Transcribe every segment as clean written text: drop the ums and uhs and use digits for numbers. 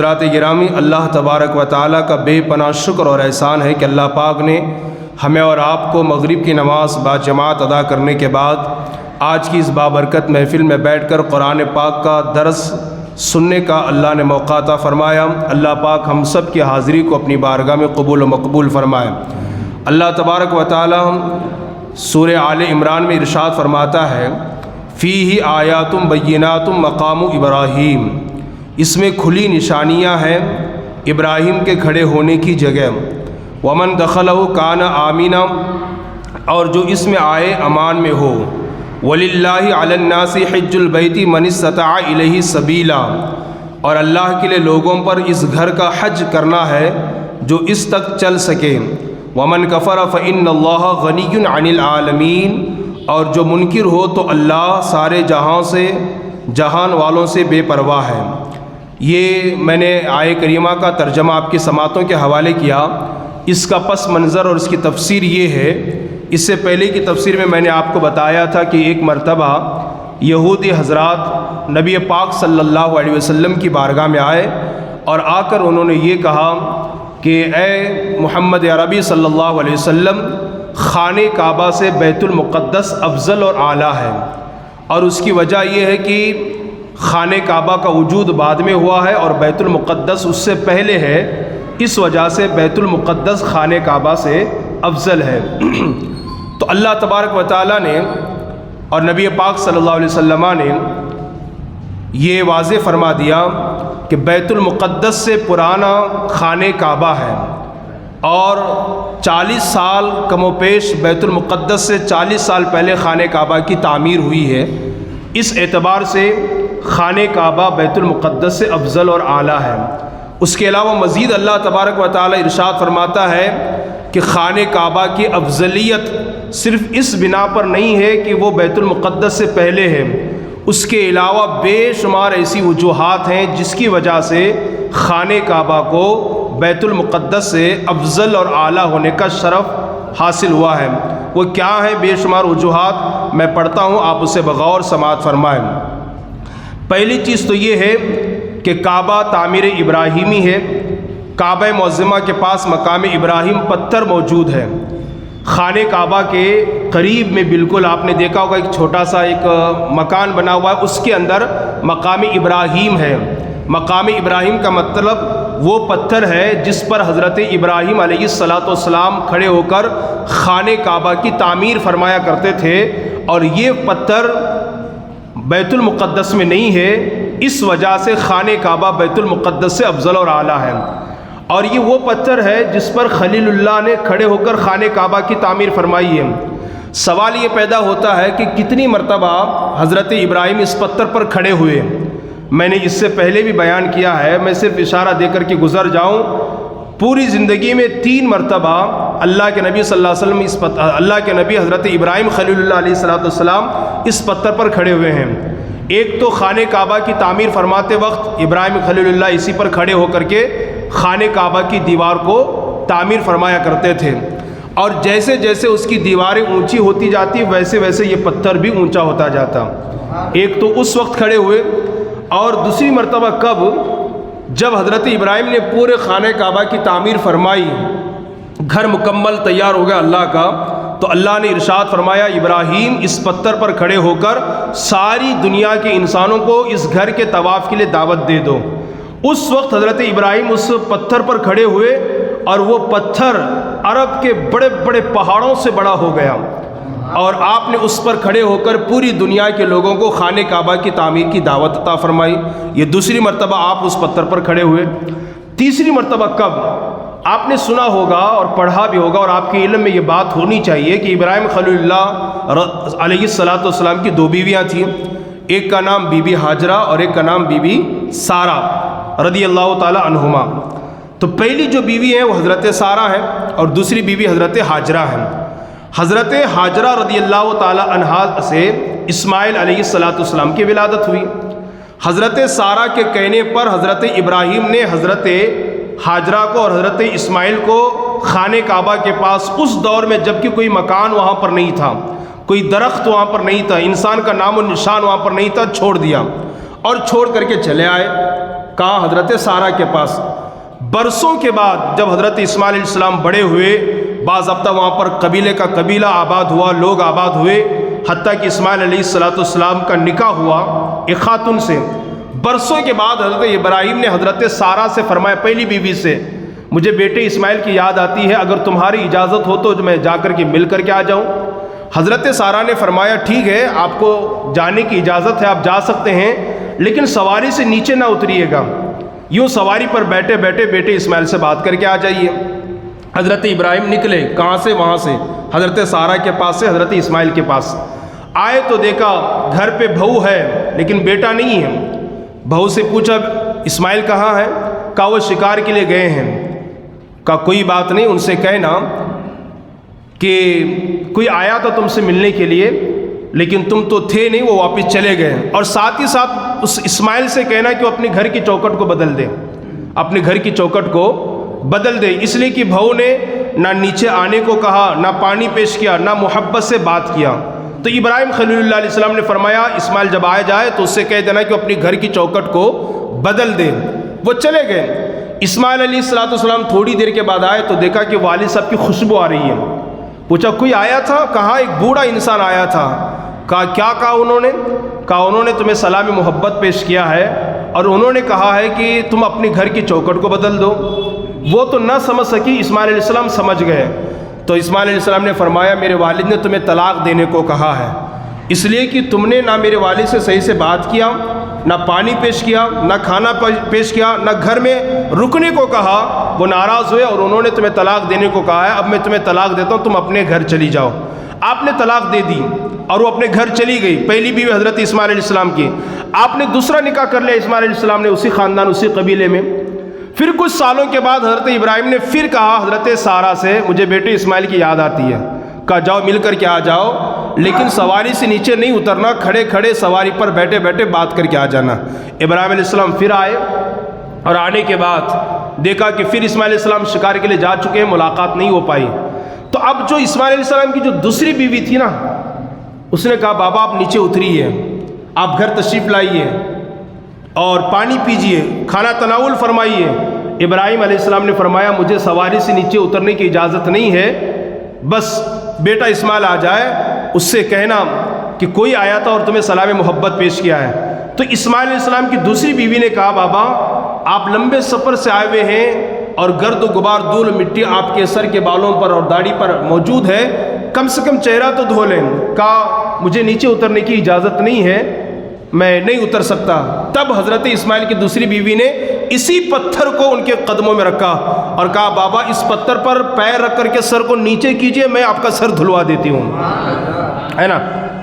حضرات گرامی، اللہ تبارک و تعالیٰ کا بے پناہ شکر اور احسان ہے کہ اللہ پاک نے ہمیں اور آپ کو مغرب کی نماز باجماعت ادا کرنے کے بعد آج کی اس بابرکت محفل میں بیٹھ کر قرآن پاک کا درس سننے کا اللہ نے موقع عطا فرمایا۔ اللہ پاک ہم سب کی حاضری کو اپنی بارگاہ میں قبول و مقبول فرمائے۔ اللہ تبارک و تعالیٰ سورہ آل عمران میں ارشاد فرماتا ہے، فیہ آیات بینات مقام ابراہیم، اس میں کھلی نشانیاں ہیں ابراہیم کے کھڑے ہونے کی جگہ۔ ومن دخلہ کان آمینہ، اور جو اس میں آئے امان میں ہو۔ وللہ علی الناس حج البیت من استطاع الیہ سبیلا، اور اللہ کے لیے لوگوں پر اس گھر کا حج کرنا ہے جو اس تک چل سکے۔ ومن کفر فإن اللہ غنی عن العالمین، اور جو منکر ہو تو اللہ سارے جہاں سے، جہان والوں سے بے پرواہ ہے۔ یہ میں نے آیہ کریمہ کا ترجمہ آپ کی سماعتوں کے حوالے کیا۔ اس کا پس منظر اور اس کی تفسیر یہ ہے، اس سے پہلے کی تفسیر میں نے آپ کو بتایا تھا کہ ایک مرتبہ یہودی حضرات نبی پاک صلی اللہ علیہ وسلم کی بارگاہ میں آئے اور آ کر انہوں نے یہ کہا کہ اے محمد عربی صلی اللہ علیہ وسلم، خانہ کعبہ سے بیت المقدس افضل اور اعلیٰ ہے، اور اس کی وجہ یہ ہے کہ خانہ کعبہ کا وجود بعد میں ہوا ہے اور بیت المقدس اس سے پہلے ہے، اس وجہ سے بیت المقدس خانہ کعبہ سے افضل ہے۔ تو اللہ تبارک و تعالیٰ نے اور نبی پاک صلی اللہ علیہ وسلم نے یہ واضح فرما دیا کہ بیت المقدس سے پرانا خانہ کعبہ ہے، اور 40 سال کم و پیش بیت المقدس سے 40 سال پہلے خانہ کعبہ کی تعمیر ہوئی ہے۔ اس اعتبار سے خانہ کعبہ بیت المقدس سے افضل اور اعلیٰ ہے۔ اس کے علاوہ مزید اللہ تبارک و تعالی ارشاد فرماتا ہے کہ خانہ کعبہ کی افضلیت صرف اس بنا پر نہیں ہے کہ وہ بیت المقدس سے پہلے ہے، اس کے علاوہ بے شمار ایسی وجوہات ہیں جس کی وجہ سے خانہ کعبہ کو بیت المقدس سے افضل اور اعلیٰ ہونے کا شرف حاصل ہوا ہے۔ وہ کیا ہیں بے شمار وجوہات؟ میں پڑھتا ہوں، آپ اسے بغور سماعت فرمائیں۔ پہلی چیز تو یہ ہے کہ کعبہ تعمیر ابراہیمی ہے۔ کعبہ معظمہ کے پاس مقام ابراہیم پتھر موجود ہے۔ خانہ کعبہ کے قریب میں بالکل آپ نے دیکھا ہوگا ایک چھوٹا سا ایک مکان بنا ہوا ہے، اس کے اندر مقام ابراہیم ہے۔ مقام ابراہیم کا مطلب وہ پتھر ہے جس پر حضرت ابراہیم علیہ السلام کھڑے ہو کر خانہ کعبہ کی تعمیر فرمایا کرتے تھے، اور یہ پتھر بیت المقدس میں نہیں ہے، اس وجہ سے خانہ کعبہ بیت المقدس سے افضل اور اعلیٰ ہے۔ اور یہ وہ پتھر ہے جس پر خلیل اللہ نے کھڑے ہو کر خانہ کعبہ کی تعمیر فرمائی ہے۔ سوال یہ پیدا ہوتا ہے کہ کتنی مرتبہ حضرت ابراہیم اس پتھر پر کھڑے ہوئے؟ میں نے اس سے پہلے بھی بیان کیا ہے، میں صرف اشارہ دے کر کے گزر جاؤں۔ پوری زندگی میں 3 مرتبہ اللہ کے نبی صلی اللہ علیہ وسلم اللہ کے نبی حضرت ابراہیم خلیل اللہ علیہ السلام اس پتھر پر کھڑے ہوئے ہیں۔ ایک تو خانہ کعبہ کی تعمیر فرماتے وقت ابراہیم خلیل اللہ اسی پر کھڑے ہو کر کے خانہ کعبہ کی دیوار کو تعمیر فرمایا کرتے تھے، اور جیسے جیسے اس کی دیواریں اونچی ہوتی جاتی ویسے ویسے یہ پتھر بھی اونچا ہوتا جاتا۔ ایک تو اس وقت کھڑے ہوئے، اور دوسری مرتبہ کب؟ جب حضرت ابراہیم نے پورے خانہ کعبہ کی تعمیر فرمائی، گھر مکمل تیار ہو گیا اللہ کا، تو اللہ نے ارشاد فرمایا ابراہیم اس پتھر پر کھڑے ہو کر ساری دنیا کے انسانوں کو اس گھر کے طواف کے لیے دعوت دے دو۔ اس وقت حضرت ابراہیم اس پتھر پر کھڑے ہوئے، اور وہ پتھر عرب کے بڑے بڑے پہاڑوں سے بڑا ہو گیا، اور آپ نے اس پر کھڑے ہو کر پوری دنیا کے لوگوں کو خانہ کعبہ کی تعمیر کی دعوت عطا فرمائی۔ یہ دوسری مرتبہ آپ اس پتھر پر کھڑے ہوئے۔ تیسری مرتبہ کب؟ آپ نے سنا ہوگا اور پڑھا بھی ہوگا، اور آپ کے علم میں یہ بات ہونی چاہیے کہ ابراہیم خلیل اللہ علیہ السلام کی 2 بیویاں تھیں، ایک کا نام بی بی ہاجرہ اور ایک کا نام بی بی سارہ رضی اللہ تعالی عنہما۔ تو پہلی جو بیوی ہے وہ حضرت سارہ ہے، اور دوسری بیوی حضرت ہاجرہ ہے۔ حضرت ہاجرہ رضی اللہ تعالی عنہا سے اسماعیل علیہ السلام کی ولادت ہوئی۔ حضرت سارہ کے کہنے پر حضرت ابراہیم نے حضرت ہاجرہ کو اور حضرت اسماعیل کو خانہ کعبہ کے پاس اس دور میں جبکہ کوئی مکان وہاں پر نہیں تھا، کوئی درخت وہاں پر نہیں تھا، انسان کا نام و نشان وہاں پر نہیں تھا، چھوڑ دیا اور چھوڑ کر کے چلے آئے۔ کہاں؟ حضرت سارہ کے پاس۔ برسوں کے بعد جب حضرت اسماعیل علیہ السلام بڑے ہوئے، بعض ابتہ وہاں پر قبیلے کا قبیلہ آباد ہوا، لوگ آباد ہوئے، حتیٰ کہ اسماعیل علیہ السلام کا نکاح ہوا ایک خاتون سے۔ برسوں کے بعد حضرت ابراہیم نے حضرت سارہ سے فرمایا، پہلی بیوی سے، مجھے بیٹے اسماعیل کی یاد آتی ہے، اگر تمہاری اجازت ہو تو میں جا کر کے مل کر کے آ جاؤں۔ حضرت سارہ نے فرمایا، ٹھیک ہے، آپ کو جانے کی اجازت ہے، آپ جا سکتے ہیں، لیکن سواری سے نیچے نہ اتریے گا، یوں سواری پر بیٹھے بیٹھے بیٹے اسماعیل سے بات کر کے آ جائیے۔ حضرت ابراہیم نکلے، کہاں سے؟ وہاں سے، حضرت سارہ کے پاس سے حضرت اسماعیل کے پاس آئے تو دیکھا گھر پہ بہو ہے لیکن بیٹا نہیں ہے۔ بہو سے پوچھا، اسماعیل کہاں ہے؟ کہا وہ شکار کے لیے گئے ہیں۔ کہا کوئی بات نہیں، ان سے کہنا کہ کوئی آیا تھا تم سے ملنے کے لیے لیکن تم تو تھے نہیں، وہ واپس چلے گئے، اور ساتھ ہی ساتھ اس اسماعیل سے کہنا کہ وہ اپنے گھر کی چوکھٹ کو بدل دے، اپنے گھر کی چوکھٹ کو بدل دے۔ اس لیے کہ بہو نے نہ نیچے آنے کو کہا، نہ پانی پیش کیا، نہ محبت سے بات کیا۔ تو ابراہیم خلیل اللہ علیہ السلام نے فرمایا، اسماعیل جب آئے جائے تو اس سے کہہ دینا کہ وہ اپنی گھر کی چوکھٹ کو بدل دے۔ وہ چلے گئے۔ اسماعیل علیہ السلام تھوڑی دیر کے بعد آئے تو دیکھا کہ والد صاحب کی خوشبو آ رہی ہے۔ پوچھا کوئی آیا تھا؟ کہا ایک بوڑھا انسان آیا تھا۔ کہا کیا کہا انہوں نے؟ کہا انہوں نے تمہیں سلام محبت پیش کیا ہے اور انہوں نے کہا ہے کہ تم اپنی گھر کی چوکھٹ کو بدل دو۔ وہ تو نہ سمجھ سکی، اسماعیل علیہ السلام سمجھ گئے۔ تو اسماعیل علیہ السلام نے فرمایا، میرے والد نے تمہیں طلاق دینے کو کہا ہے، اس لیے کہ تم نے نہ میرے والد سے صحیح سے بات کیا، نہ پانی پیش کیا، نہ کھانا پیش کیا، نہ گھر میں رکنے کو کہا۔ وہ ناراض ہوئے اور انہوں نے تمہیں طلاق دینے کو کہا ہے، اب میں تمہیں طلاق دیتا ہوں، تم اپنے گھر چلی جاؤ۔ آپ نے طلاق دے دی اور وہ اپنے گھر چلی گئی۔ پہلی بیوی حضرت اسماعیل علیہ السلام کی۔ آپ نے دوسرا نکاح کر لیا اسماعیل علیہ السلام نے، اسی خاندان، اسی قبیلے میں۔ پھر کچھ سالوں کے بعد حضرت ابراہیم نے پھر کہا حضرت سارہ سے، مجھے بیٹے اسماعیل کی یاد آتی ہے۔ کہا جاؤ مل کر کے آ جاؤ، لیکن سواری سے نیچے نہیں اترنا، کھڑے کھڑے سواری پر بیٹھے بیٹھے بات کر کے آ جانا۔ ابراہیم علیہ السلام پھر آئے اور آنے کے بعد دیکھا کہ پھر اسماعیل علیہ السلام شکار کے لیے جا چکے ہیں، ملاقات نہیں ہو پائی۔ تو اب جو اسماعیل علیہ السلام کی جو دوسری بیوی تھی نا، اس نے کہا بابا آپ نیچے اتریے، آپ گھر تشریف لائیے اور پانی پیجئے، کھانا تناول فرمائیے۔ ابراہیم علیہ السلام نے فرمایا، مجھے سواری سے نیچے اترنے کی اجازت نہیں ہے، بس بیٹا اسماعیل آ جائے، اس سے کہنا کہ کوئی آیا تھا اور تمہیں سلام محبت پیش کیا ہے۔ تو اسماعیل علیہ السلام کی دوسری بیوی نے کہا، بابا آپ لمبے سفر سے آئے ہوئے ہیں اور گرد و غبار، دھول مٹی آپ کے سر کے بالوں پر اور داڑھی پر موجود ہے، کم سے کم چہرہ تو دھو لیں۔ کہا مجھے نیچے اترنے کی اجازت نہیں ہے، میں نہیں اتر سکتا۔ تب حضرت اسماعیل کی دوسری بیوی نے اسی پتھر کو ان کے قدموں میں رکھا اور کہا بابا اس پتھر پر پیر رکھ کر کے سر کو نیچے کیجئے، میں آپ کا سر دھلوا دیتی ہوں، ہے نا۔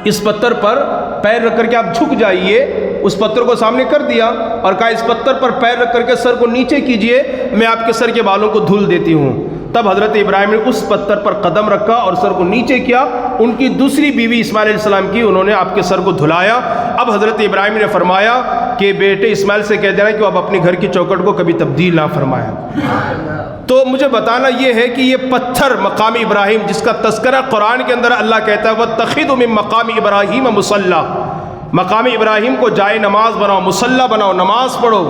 اس پتھر پر پیر رکھ کر کے آپ جھک جائیے، اس پتھر کو سامنے کر دیا اور کہا اس پتھر پر پیر رکھ کر کے سر کو نیچے کیجئے، میں آپ کے سر کے بالوں کو دھل دیتی ہوں۔ تب حضرت ابراہیم نے اس پتھر پر قدم رکھا اور سر کو نیچے کیا۔ ان کی دوسری بیوی اسماعیل علیہ السلام کی، انہوں نے آپ کے سر کو دھلایا۔ اب حضرت ابراہیم نے فرمایا کہ بیٹے اسماعیل سے کہہ دینا کہ اب اپنے گھر کی چوکھٹ کو کبھی تبدیل نہ فرمایا۔ تو مجھے بتانا یہ ہے کہ یہ پتھر مقام ابراہیم، جس کا تذکرہ قرآن کے اندر اللہ کہتا ہے وَاتَّخِذُوا مِن مَقَامِ إِبْرَاهِيمَ مُصَلًّى، مقام ابراہیم کو جائے نماز بناؤ، مصلی بناؤ، نماز پڑھو۔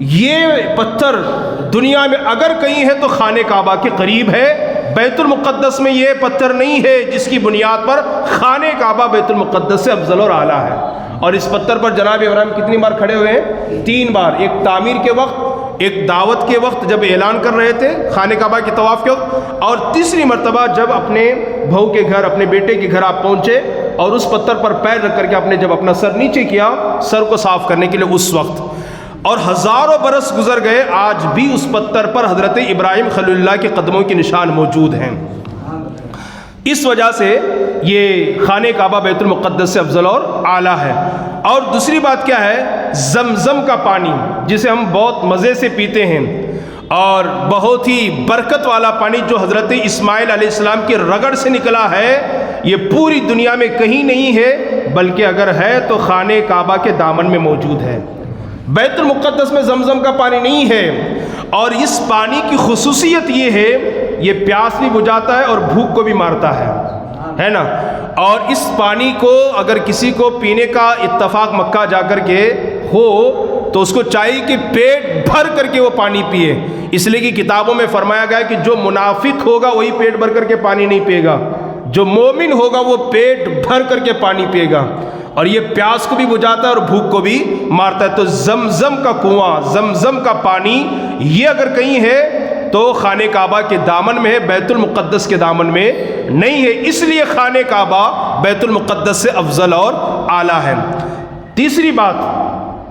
یہ پتھر دنیا میں اگر کہیں ہے تو خانہ کعبہ کے قریب ہے، بیت المقدس میں یہ پتھر نہیں ہے جس کی بنیاد پر خانہ کعبہ بیت المقدس سے افضل اور اعلیٰ ہے۔ اور اس پتھر پر جناب ابراہیم کتنی بار کھڑے ہوئے ہیں؟ 3 بار، ایک تعمیر کے وقت، ایک دعوت کے وقت جب اعلان کر رہے تھے خانہ کعبہ کے طواف کے وقت، اور تیسری مرتبہ جب اپنے بہو کے گھر، اپنے بیٹے کے گھر آپ پہنچے اور اس پتھر پر پیر رکھ کر کے آپ نے جب اپنا سر نیچے کیا سر کو صاف کرنے کے لیے اس وقت۔ اور ہزاروں برس گزر گئے، آج بھی اس پتھر پر حضرت ابراہیم خلیل اللہ کے قدموں کے نشان موجود ہیں۔ اس وجہ سے یہ خانہ کعبہ بیت المقدس سے افضل اور اعلیٰ ہے۔ اور دوسری بات کیا ہے؟ زمزم کا پانی، جسے ہم بہت مزے سے پیتے ہیں اور بہت ہی برکت والا پانی، جو حضرت اسماعیل علیہ السلام کی رگڑ سے نکلا ہے، یہ پوری دنیا میں کہیں نہیں ہے، بلکہ اگر ہے تو خانہ کعبہ کے دامن میں موجود ہے۔ بیت المقدس میں زمزم کا پانی نہیں ہے، اور اس پانی کی خصوصیت یہ ہے، یہ پیاس بھی بجھاتا ہے اور بھوک کو بھی مارتا ہے نا۔ اور اس پانی کو اگر کسی کو پینے کا اتفاق مکہ جا کر کے ہو تو اس کو چاہیے کہ پیٹ بھر کر کے وہ پانی پیے، اس لیے کہ کتابوں میں فرمایا گیا ہے کہ جو منافق ہوگا وہی پیٹ بھر کر کے پانی نہیں پیے گا، جو مومن ہوگا وہ پیٹ بھر کر کے پانی پیے گا، اور یہ پیاس کو بھی بجھاتا ہے اور بھوک کو بھی مارتا ہے۔ تو زمزم کا کنواں، زمزم کا پانی یہ اگر کہیں ہے تو خانہ کعبہ کے دامن میں ہے، بیت المقدس کے دامن میں نہیں ہے، اس لیے خانہ کعبہ بیت المقدس سے افضل اور اعلیٰ ہے۔ تیسری بات،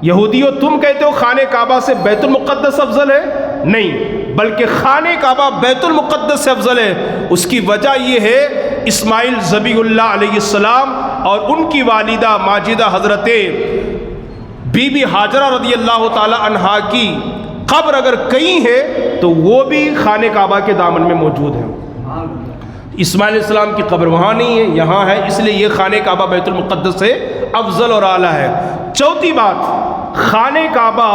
یہودیوں تم کہتے ہو خانہ کعبہ سے بیت المقدس افضل ہے، نہیں، بلکہ خانہ کعبہ بیت المقدس سے افضل ہے۔ اس کی وجہ یہ ہے اسماعیل ذبیح اللہ علیہ السلام اور ان کی والدہ ماجدہ حضرت بی بی ہاجرہ رضی اللہ تعالی عنہا کی قبر اگر کہیں ہے تو وہ بھی خانہ کعبہ کے دامن میں موجود ہے۔ اسماعیل علیہ السلام کی قبر وہاں نہیں ہے، یہاں ہے، اس لیے یہ خانہ کعبہ بیت المقدس سے افضل اور اعلیٰ ہے۔ چوتھی بات، خانہ کعبہ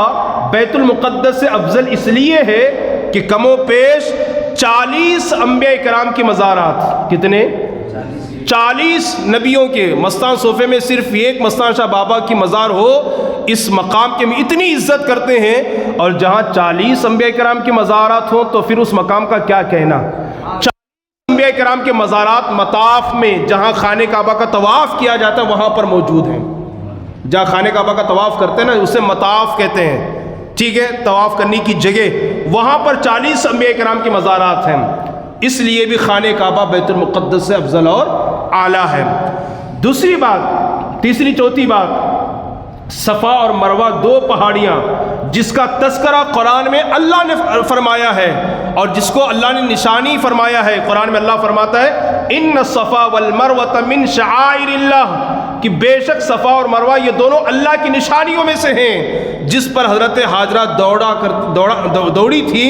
بیت المقدس سے افضل اس لیے ہے کہ کم و پیش 40 انبیاء کرام کے مزارات، کتنے؟ 40 نبیوں کے مستان صوفے میں صرف ایک مستان شاہ بابا کی مزار ہو، اس مقام کے اتنی عزت کرتے ہیں، اور جہاں 40 انبیاء کرام کے مزارات ہوں تو پھر اس مقام کا کیا کہنا۔ 40 انبیاء کرام کے مزارات مطاف میں جہاں خانہ کعبہ کا طواف کیا جاتا ہے وہاں پر موجود ہیں، جہاں خانہ کعبہ کا طواف کرتے ہیں نا اسے مطاف کہتے ہیں، ٹھیک ہے، طواف کرنے کی جگہ، وہاں پر 40 انبیاء کرام کے مزارات ہیں، اس لیے بھی خانہ کعبہ بیت المقدس سے افضل اور اعلیٰ ہے۔ دوسری بات، تیسری چوتھی بات، صفا اور مروہ دو پہاڑیاں جس کا تذکرہ قرآن میں اللہ نے فرمایا ہے اور جس کو اللہ نے نشانی فرمایا ہے۔ قرآن میں اللہ فرماتا ہے ان الصفا والمروہ من شعائر اللہ، کہ بے شک صفا اور مروہ یہ دونوں اللہ کی نشانیوں میں سے ہیں، جس پر حضرت ہاجرہ دوڑی تھی۔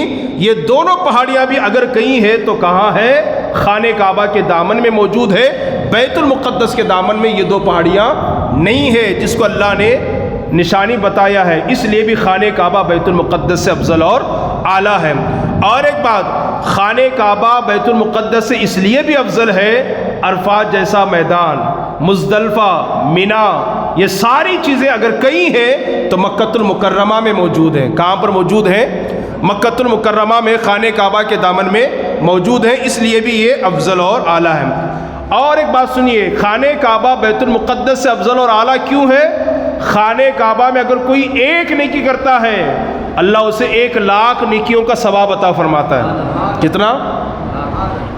یہ دونوں پہاڑیاں بھی اگر کہیں ہے تو کہاں ہے؟ خانہ کعبہ کے دامن میں موجود ہے، بیت المقدس کے دامن میں یہ دو پہاڑیاں نہیں ہے جس کو اللہ نے نشانی بتایا ہے، اس لیے بھی خانہ کعبہ بیت المقدس سے افضل اور اعلیٰ ہے۔ اور ایک بات، خانہ کعبہ بیت المقدس سے اس لیے بھی افضل ہے، عرفات جیسا میدان، مزدلفہ، مینا، یہ ساری چیزیں اگر کہیں ہیں تو مکہ المکرمہ میں موجود ہیں۔ کہاں پر موجود ہیں؟ مکہ المکرمہ میں خانہ کعبہ کے دامن میں موجود ہیں، اس لیے بھی یہ افضل اور اعلیٰ ہے۔ اور ایک بات سنیے، خانہ کعبہ بیت المقدس سے افضل اور اعلیٰ کیوں ہے؟ خانہ کعبہ میں اگر کوئی ایک نیکی کرتا ہے اللہ اسے 1,00,000 نیکیوں کا ثواب عطا فرماتا ہے۔ کتنا؟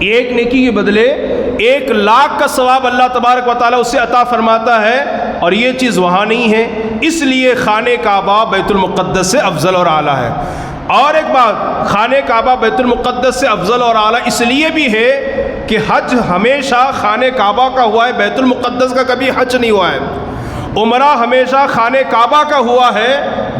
ایک نیکی کے بدلے 1,00,000 کا ثواب اللہ تبارک و تعالیٰ اسے عطا فرماتا ہے، اور یہ چیز وہاں نہیں ہے، اس لیے خانہ کعبہ بیت المقدس سے افضل اور اعلیٰ ہے۔ اور ایک بات، خانہ کعبہ بیت المقدس سے افضل اور اعلیٰ اس لیے بھی ہے کہ حج ہمیشہ خانہ کعبہ کا ہوا ہے، بیت المقدس کا کبھی حج نہیں ہوا ہے۔ عمرہ ہمیشہ خانہ کعبہ کا ہوا ہے،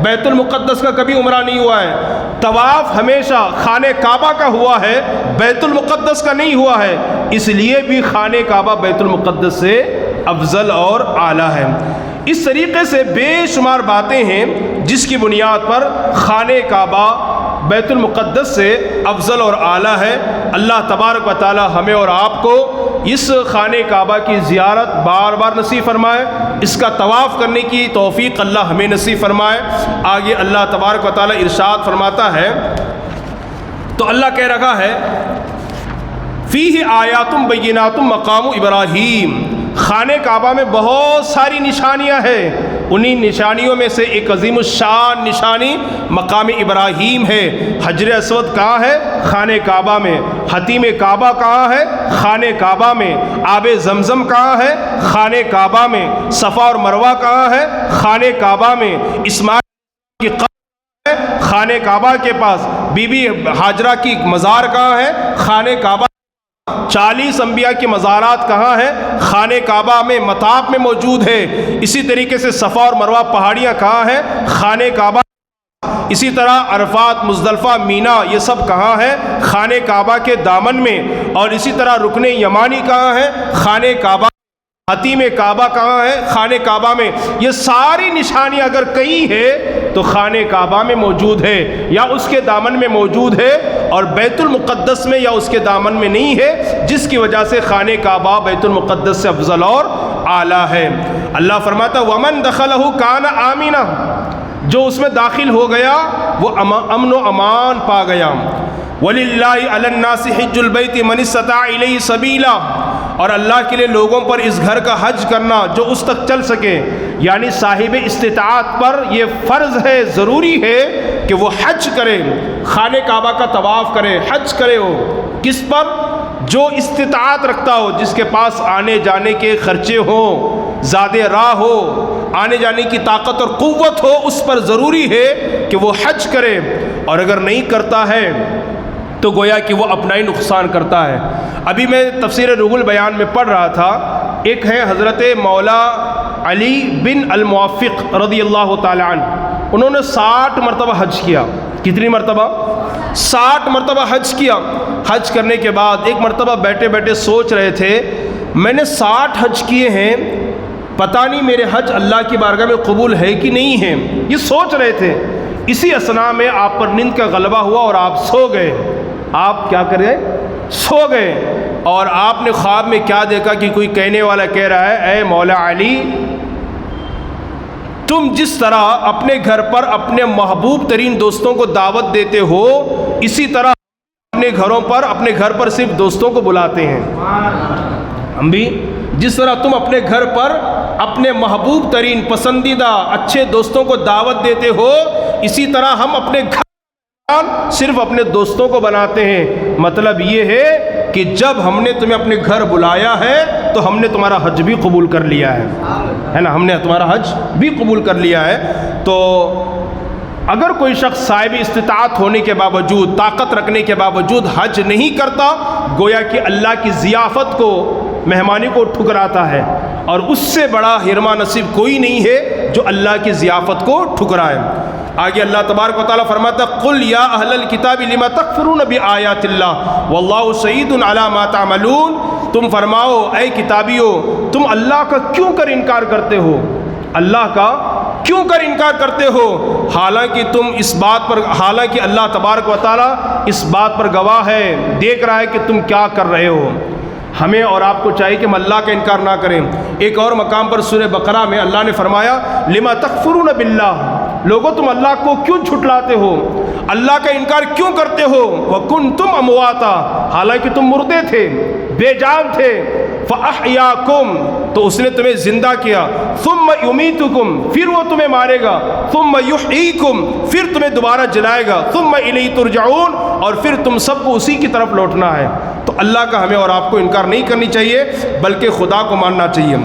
بیت المقدس کا کبھی عمرہ نہیں ہوا ہے۔ طواف ہمیشہ خانہ کعبہ کا ہوا ہے، بیت المقدس کا نہیں ہوا ہے، اس لیے بھی خانہ کعبہ بیت المقدس سے افضل اور اعلیٰ ہے۔ اس طریقے سے بے شمار باتیں ہیں جس کی بنیاد پر خانہ کعبہ بیت المقدس سے افضل اور اعلیٰ ہے۔ اللہ تبارک و تعالی ہمیں اور آپ کو اس خانہ کعبہ کی زیارت بار بار نصیب فرمائے، اس کا طواف کرنے کی توفیق اللہ ہمیں نصیب فرمائے۔ آگے اللہ تبارک و تعالی ارشاد فرماتا ہے، تو اللہ کہہ رہا ہے فیہ آیات بینات مقام ابراہیم، خانہ کعبہ میں بہت ساری نشانیاں ہیں، انہی نشانیوں میں سے ایک عظیم الشان نشانی مقام ابراہیم ہے۔ حجر اسود کہاں ہے؟ خانہ کعبہ میں۔ حتیم کعبہ کہاں ہے؟ خانہ کعبہ میں۔ آب زمزم کہاں ہے؟ خانہ کعبہ میں۔ صفا اور مروہ کہاں ہے؟ خانہ کعبہ میں۔ اسماعیل کی قبر ہے خانہ کعبہ کے پاس۔ بی بی ہاجرہ کی مزار کہاں ہے؟ خانہ کعبہ۔ 40 انبیاء کے مزارات کہاں ہیں؟ خانہ کعبہ میں، مطاف میں موجود ہے۔ اسی طریقے سے صفا اور مروہ پہاڑیاں کہاں ہیں؟ خانہ کعبہ۔ اسی طرح عرفات، مزدلفہ، مینا، یہ سب کہاں ہیں؟ خانہ کعبہ کے دامن میں۔ اور اسی طرح رکن یمانی کہاں ہے؟ خانہ کعبہ۔ حتیم کعبہ کہاں ہے؟ خانہ کعبہ میں۔ یہ ساری نشانیاں اگر کہیں ہے تو خانہ کعبہ میں موجود ہے یا اس کے دامن میں موجود ہے، اور بیت المقدس میں یا اس کے دامن میں نہیں ہے، جس کی وجہ سے خانہ کعبہ بیت المقدس سے افضل اور اعلیٰ ہے۔ اللہ فرماتا وَمَن دَخَلَهُ كَانَ آمِنًا، جو اس میں داخل ہو گیا وہ امن و امان پا گیا۔ وَلِلَّهِ عَلَى النَّاسِ حِجُّ الْبَيْتِ مَنِ اسْتَطَاعَ إِلَيْهِ سَبِيلًا، اور اللہ کے لیے لوگوں پر اس گھر کا حج کرنا جو اس تک چل سکے، یعنی صاحب استطاعت پر یہ فرض ہے، ضروری ہے کہ وہ حج کرے، خانہ کعبہ کا طواف کرے، حج کرے۔ ہو کس پر؟ جو استطاعت رکھتا ہو، جس کے پاس آنے جانے کے خرچے ہوں، زیادہ راہ ہو، آنے جانے کی طاقت اور قوت ہو، اس پر ضروری ہے کہ وہ حج کرے۔ اور اگر نہیں کرتا ہے تو گویا کہ وہ اپنا ہی نقصان کرتا ہے۔ ابھی میں تفسیر روح البیان میں پڑھ رہا تھا، ایک ہے حضرت مولا علی بن الموفق رضی اللہ تعالی عنہ، انہوں نے 60 مرتبہ حج کیا۔ کتنی مرتبہ؟ 60 مرتبہ حج کیا۔ حج کرنے کے بعد ایک مرتبہ بیٹھے بیٹھے سوچ رہے تھے، میں نے 60 حج کیے ہیں، پتہ نہیں میرے حج اللہ کی بارگاہ میں قبول ہے کہ نہیں ہے، یہ سوچ رہے تھے۔ اسی اثناء میں آپ پر نیند کا غلبہ ہوا اور آپ سو گئے۔ آپ کیا کریں؟ سو گئے، اور آپ نے خواب میں کیا دیکھا کہ کوئی کہنے والا کہہ رہا ہے، اے مولا علی، تم جس طرح اپنے گھر پر اپنے محبوب ترین دوستوں کو دعوت دیتے ہو، اسی طرح اپنے گھروں پر اپنے گھر پر صرف دوستوں کو بلاتے ہیں۔ ہم بھی جس طرح تم اپنے گھر پر اپنے محبوب ترین پسندیدہ اچھے دوستوں کو دعوت دیتے ہو، اسی طرح ہم اپنے گھر صرف اپنے دوستوں کو بناتے ہیں۔ مطلب یہ ہے کہ جب ہم نے تمہیں اپنے گھر بلایا ہے تو ہم نے تمہارا حج بھی قبول کر لیا ہے نا، ہم نے تمہارا حج بھی قبول کر لیا ہے۔ تو اگر کوئی شخص صاحب استطاعت ہونے کے باوجود، طاقت رکھنے کے باوجود حج نہیں کرتا، گویا کہ اللہ کی ضیافت کو، مہمانی کو ٹھکراتا ہے، اور اس سے بڑا حرمہ نصیب کوئی نہیں ہے جو اللہ کی ضیافت کو ٹھکرائے۔ آگے اللہ تبارک و تعالیٰ فرماتا ہے، قُلْ يَا أَهْلَ الْكِتَابِ لِمَ تَكْفُرُونَ بِآيَاتِ اللَّهِ وَاللَّهُ شَهِيدٌ عَلَى مَا تَعْمَلُونَ، تم فرماؤ اے کتابیو، تم اللہ کا کیوں کر انکار کرتے ہو؟ اللہ کا کیوں کر انکار کرتے ہو؟ حالانکہ اللہ تبارک و تعالیٰ اس بات پر گواہ ہے، دیکھ رہا ہے کہ تم کیا کر رہے ہو۔ ہمیں اور آپ کو چاہیے کہ ہم اللہ کا انکار نہ کریں۔ ایک اور مقام پر سورہ بقرہ میں اللہ نے فرمایا، لِمَ تَكْفُرُونَ بِاللَّهِ، لوگوں تم اللہ کو کیوں جھٹلاتے ہو، اللہ کا انکار کیوں کرتے ہو؟ وَكُنْتُمْ أَمْوَاتًا، حالانکہ تم مردے تھے، بے جان تھے، فَأَحْيَاكُمْ، تو اس نے تمہیں زندہ کیا، ثُمَّ يُمِيتُكُمْ، پھر وہ تمہیں مارے گا، ثُمَّ يُحْيِيكُمْ، پھر تمہیں دوبارہ جلائے گا، ثُمَّ إِلَيْهِ تُرْجَعُونَ، اور پھر تم سب کو اسی کی طرف لوٹنا ہے۔ تو اللہ کا ہمیں اور آپ کو انکار نہیں کرنی چاہیے، بلکہ خدا کو ماننا چاہیے۔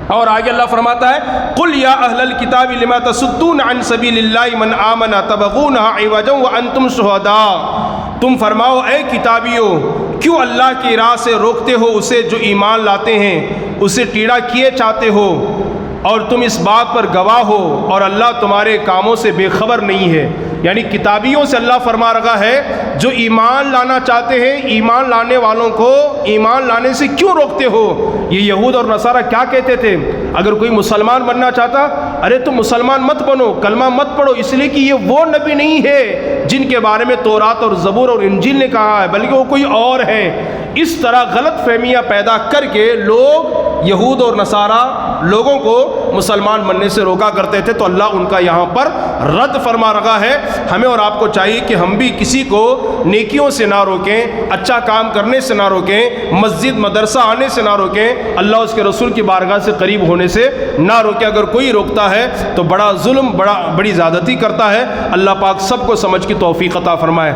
اور آگے اللہ فرماتا ہے، قُلْ يَا أَهْلَ الْكِتَابِ لِمَ تَصُدُّونَ عَنْ سَبِيلِ اللَّهِ مَنْ آمَنَ تَبْغُونَهَا عِوَجًا وَأَنْتُمْ شُهَدَاء، تم فرماؤ اے کتابیو، کیوں اللہ کی راہ سے روکتے ہو اسے جو ایمان لاتے ہیں، اسے ٹیڑھا کیے چاہتے ہو، اور تم اس بات پر گواہ ہو، اور اللہ تمہارے کاموں سے بے خبر نہیں ہے۔ یعنی کتابیوں سے اللہ فرما رہا ہے، جو ایمان لانا چاہتے ہیں، ایمان لانے والوں کو ایمان لانے سے کیوں روکتے ہو؟ یہ یہود اور نصارہ کیا کہتے تھے؟ اگر کوئی مسلمان بننا چاہتا، ارے تم مسلمان مت بنو، کلمہ مت پڑھو، اس لیے کہ یہ وہ نبی نہیں ہے جن کے بارے میں تورات اور زبور اور انجیل نے کہا ہے، بلکہ وہ کوئی اور ہے۔ اس طرح غلط فہمیاں پیدا کر کے لوگ، یہود اور نصارہ، لوگوں کو مسلمان بننے سے روکا کرتے تھے۔ تو اللہ ان کا یہاں پر رد فرما رہا ہے۔ ہمیں اور آپ کو چاہیے کہ ہم بھی کسی کو نیکیوں سے نہ روکیں، اچھا کام کرنے سے نہ روکیں، مسجد مدرسہ آنے سے نہ روکیں، اللہ اس کے رسول کی بارگاہ سے قریب ہونے سے نہ روکیں۔ اگر کوئی روکتا ہے تو بڑا ظلم، بڑی زیادتی کرتا ہے۔ اللہ پاک سب کو سمجھ کی توفیق عطا فرمائے۔